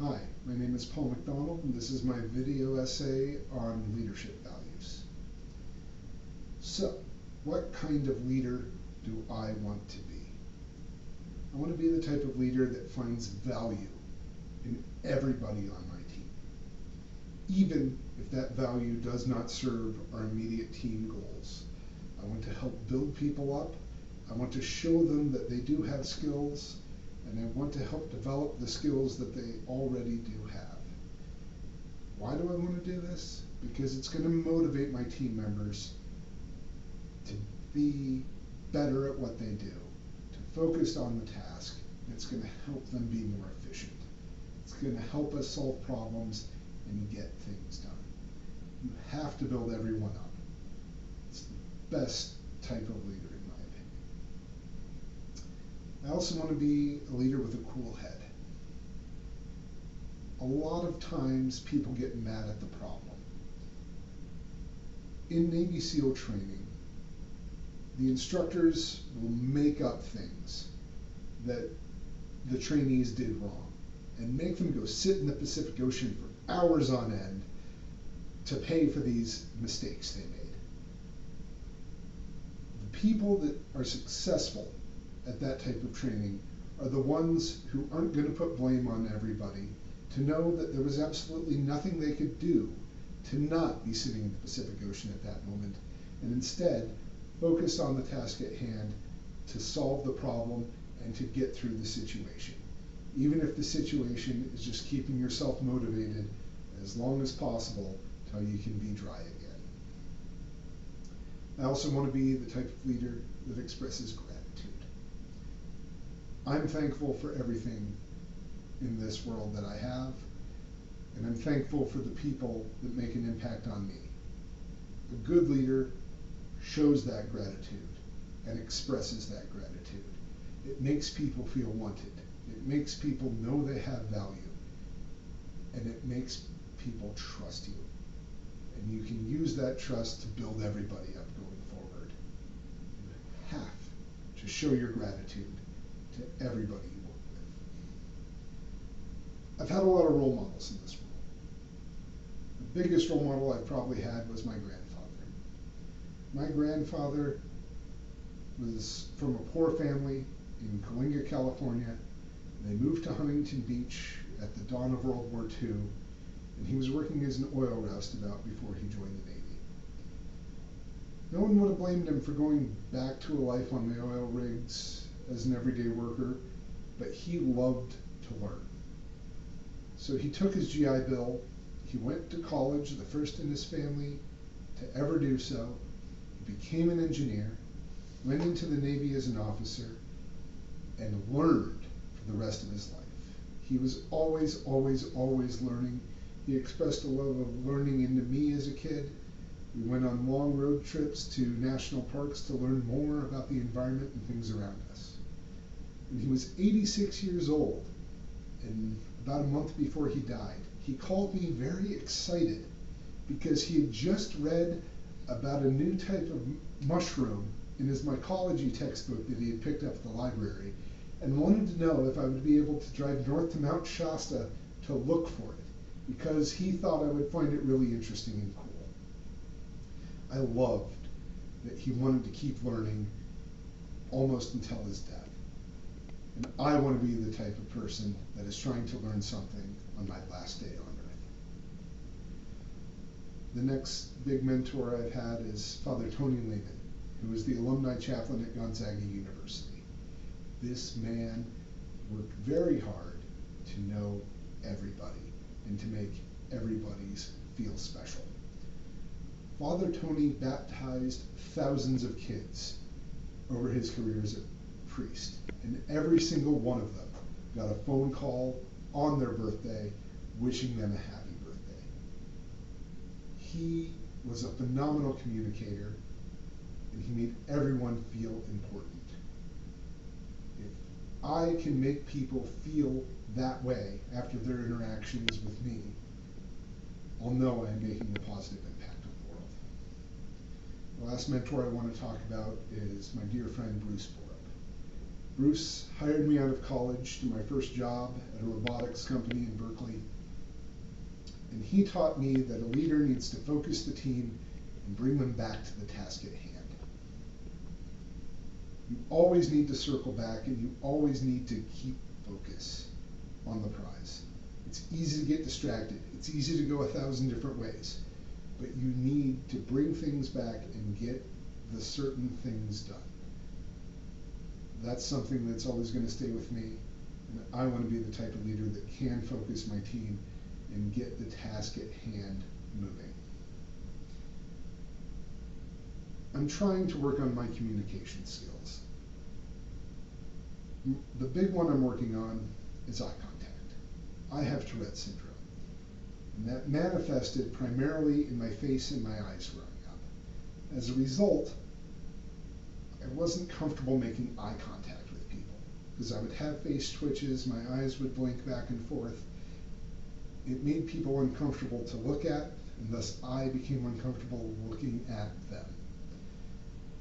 Hi, my name is Paul McDonald, and this is my video essay on leadership values. So, what kind of leader do I want to be? I want to be the type of leader that finds value in everybody on my team, even if that value does not serve our immediate team goals. I want to help build people up. I want to show them that they do have skills, and I want to help develop the skills that they already do have. Why do I want to do this? Because it's going to motivate my team members to be better at what they do, to focus on the task. It's going to help them be more efficient. It's going to help us solve problems and get things done. You have to build everyone up. It's the best type of leader, in my opinion. I also want to be a leader with a cool head. A lot of times people get mad at the problem. In Navy SEAL training, the instructors will make up things that the trainees did wrong and make them go sit in the Pacific Ocean for hours on end to pay for these mistakes they made. The people that are successful at that type of training are the ones who aren't going to put blame on everybody, to know that there was absolutely nothing they could do to not be sitting in the Pacific Ocean at that moment, and instead focus on the task at hand to solve the problem and to get through the situation. Even if the situation is just keeping yourself motivated as long as possible till you can be dry again. I also want to be the type of leader that expresses gratitude. I'm thankful for everything in this world that I have, and I'm thankful for the people that make an impact on me. A good leader shows that gratitude and expresses that gratitude. It makes people feel wanted. It makes people know they have value, and it makes people trust you. And you can use that trust to build everybody up going forward. You have to show your gratitude to everybody you work with. I've had a lot of role models in this world. The biggest role model I probably had was my grandfather. My grandfather was from a poor family in Coalinga, California. They moved to Huntington Beach at the dawn of World War II, and he was working as an oil roustabout before he joined the Navy. No one would have blamed him for going back to a life on the oil rigs as an everyday worker, but he loved to learn. So he took his GI Bill, he went to college, the first in his family to ever do so. He became an engineer, went into the Navy as an officer, and learned for the rest of his life. He was always learning. He expressed a love of learning into me as a kid. We went on long road trips to national parks to learn more about the environment and things around us. And he was 86 years old, and about a month before he died, he called me very excited because he had just read about a new type of mushroom in his mycology textbook that he had picked up at the library, and wanted to know if I would be able to drive north to Mount Shasta to look for it, because he thought I would find it really interesting and cool. I loved that he wanted to keep learning almost until his death. And I want to be the type of person that is trying to learn something on my last day on earth. The next big mentor I've had is Father Tony Lehman, who is the alumni chaplain at Gonzaga University. This man worked very hard to know everybody and to make everybody's feel special. Father Tony baptized thousands of kids over his career as a priest, and every single one of them got a phone call on their birthday wishing them a happy birthday. He was a phenomenal communicator, and he made everyone feel important. If I can make people feel that way after their interactions with me, I'll know I'm making a positive impact on the world. The last mentor I want to talk about is my dear friend Bruce Borup. Bruce hired me out of college to my first job at a robotics company in Berkeley. And he taught me that a leader needs to focus the team and bring them back to the task at hand. You always need to circle back, and you always need to keep focus on the prize. It's easy to get distracted. It's easy to go 1,000 different ways. But you need to bring things back and get the certain things done. That's something that's always going to stay with me. And I want to be the type of leader that can focus my team and get the task at hand moving. I'm trying to work on my communication skills. The big one I'm working on is eye contact. I have Tourette syndrome, and that manifested primarily in my face and my eyes growing up. As a result, I wasn't comfortable making eye contact with people because I would have face twitches, my eyes would blink back and forth. It made people uncomfortable to look at, and thus I became uncomfortable looking at them.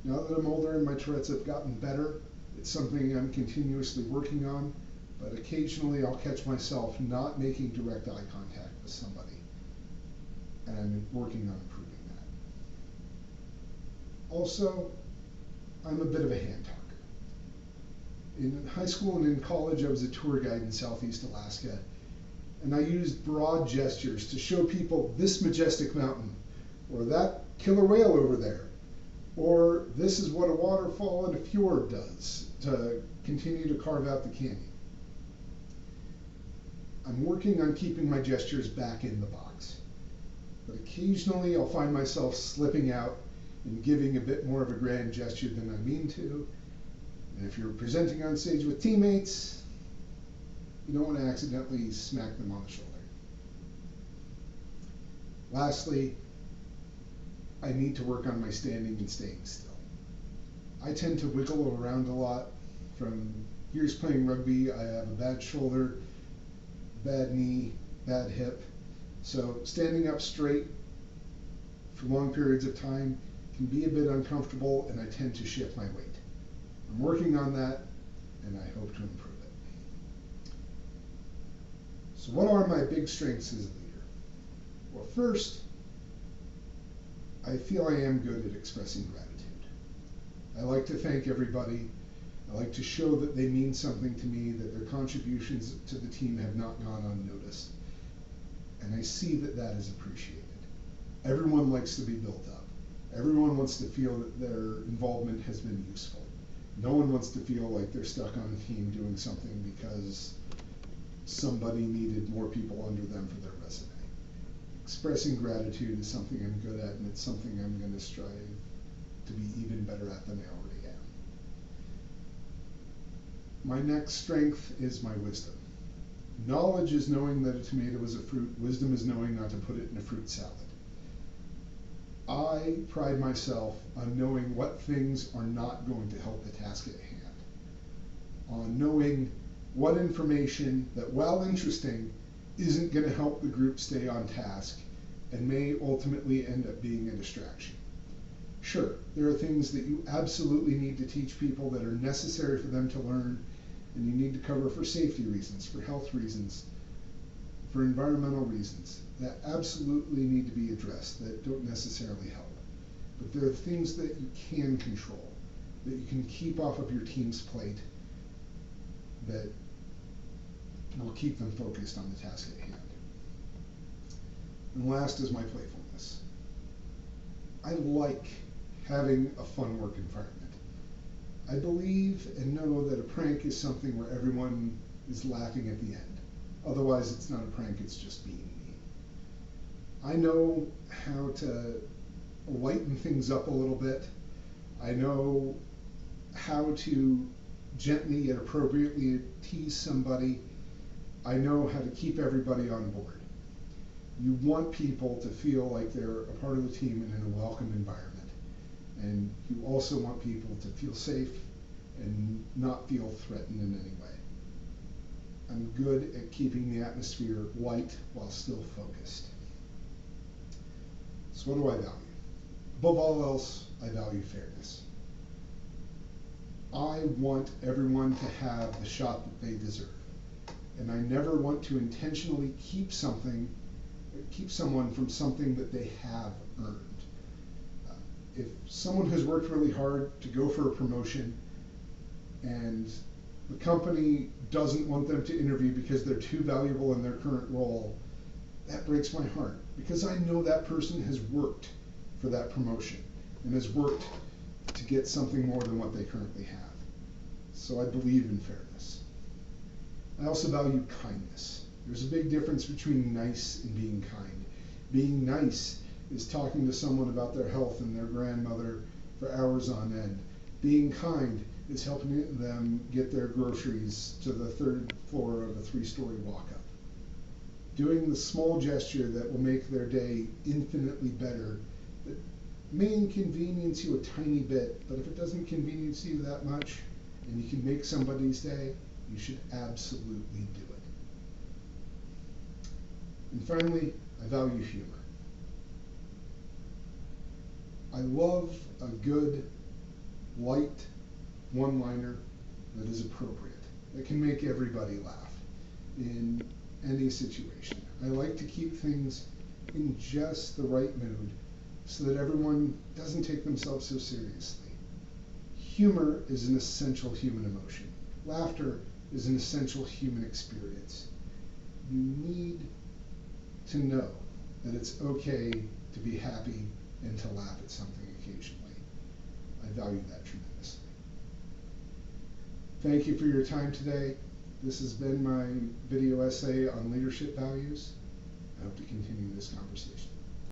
Now that I'm older and my Tourette's have gotten better, it's something I'm continuously working on, but occasionally I'll catch myself not making direct eye contact with somebody, and I'm working on improving that. Also, I'm a bit of a hand talker. In high school and in college, I was a tour guide in Southeast Alaska, and I used broad gestures to show people this majestic mountain, or that killer whale over there, or this is what a waterfall in a fjord does to continue to carve out the canyon. I'm working on keeping my gestures back in the box, but occasionally I'll find myself slipping out and giving a bit more of a grand gesture than I mean to. And if you're presenting on stage with teammates, you don't want to accidentally smack them on the shoulder. Lastly, I need to work on my standing and staying still. I tend to wiggle around a lot. From years playing rugby, I have a bad shoulder, bad knee, bad hip. So standing up straight for long periods of time can be a bit uncomfortable, and I tend to shift my weight. I'm working on that, and I hope to improve it. So what are my big strengths as a leader? Well, first, I feel I am good at expressing gratitude. I like to thank everybody. I like to show that they mean something to me, that their contributions to the team have not gone unnoticed. And I see that that is appreciated. Everyone likes to be built up. Everyone wants to feel that their involvement has been useful. No one wants to feel like they're stuck on a team doing something because somebody needed more people under them for their resume. Expressing gratitude is something I'm good at, and it's something I'm going to strive to be even better at than I already am. My next strength is my wisdom. Knowledge is knowing that a tomato is a fruit. Wisdom is knowing not to put it in a fruit salad. I pride myself on knowing what things are not going to help the task at hand, on knowing what information that, while interesting, isn't going to help the group stay on task and may ultimately end up being a distraction. Sure, there are things that you absolutely need to teach people that are necessary for them to learn, and you need to cover for safety reasons, for health reasons, for environmental reasons, that absolutely need to be addressed, that don't necessarily help. But there are things that you can control, that you can keep off of your team's plate, that will keep them focused on the task at hand. And last is my playfulness. I like having a fun work environment. I believe and know that a prank is something where everyone is laughing at the end. Otherwise, it's not a prank, it's just being mean. I know how to lighten things up a little bit. I know how to gently yet appropriately tease somebody. I know how to keep everybody on board. You want people to feel like they're a part of the team and in a welcome environment. And you also want people to feel safe and not feel threatened in any way. I'm good at keeping the atmosphere light while still focused. So what do I value? Above all else, I value fairness. I want everyone to have the shot that they deserve. And I never want to intentionally keep someone from something that they have earned. If someone has worked really hard to go for a promotion and the company doesn't want them to interview because they're too valuable in their current role, that breaks my heart, because I know that person has worked for that promotion and has worked to get something more than what they currently have. So I believe in fairness. I also value kindness. There's a big difference between nice and being kind. Being nice is talking to someone about their health and their grandmother for hours on end. Being kind is helping them get their groceries to the third floor of a 3-story walk-up. Doing the small gesture that will make their day infinitely better, that may inconvenience you a tiny bit, but if it doesn't inconvenience you that much and you can make somebody's day, you should absolutely do it. And finally, I value humor. I love a good, light one-liner that is appropriate, that can make everybody laugh in any situation. I like to keep things in just the right mood so that everyone doesn't take themselves so seriously. Humor is an essential human emotion. Laughter is an essential human experience. You need to know that it's okay to be happy and to laugh at something occasionally. I value that tremendously. Thank you for your time today. This has been my video essay on leadership values. I hope to continue this conversation.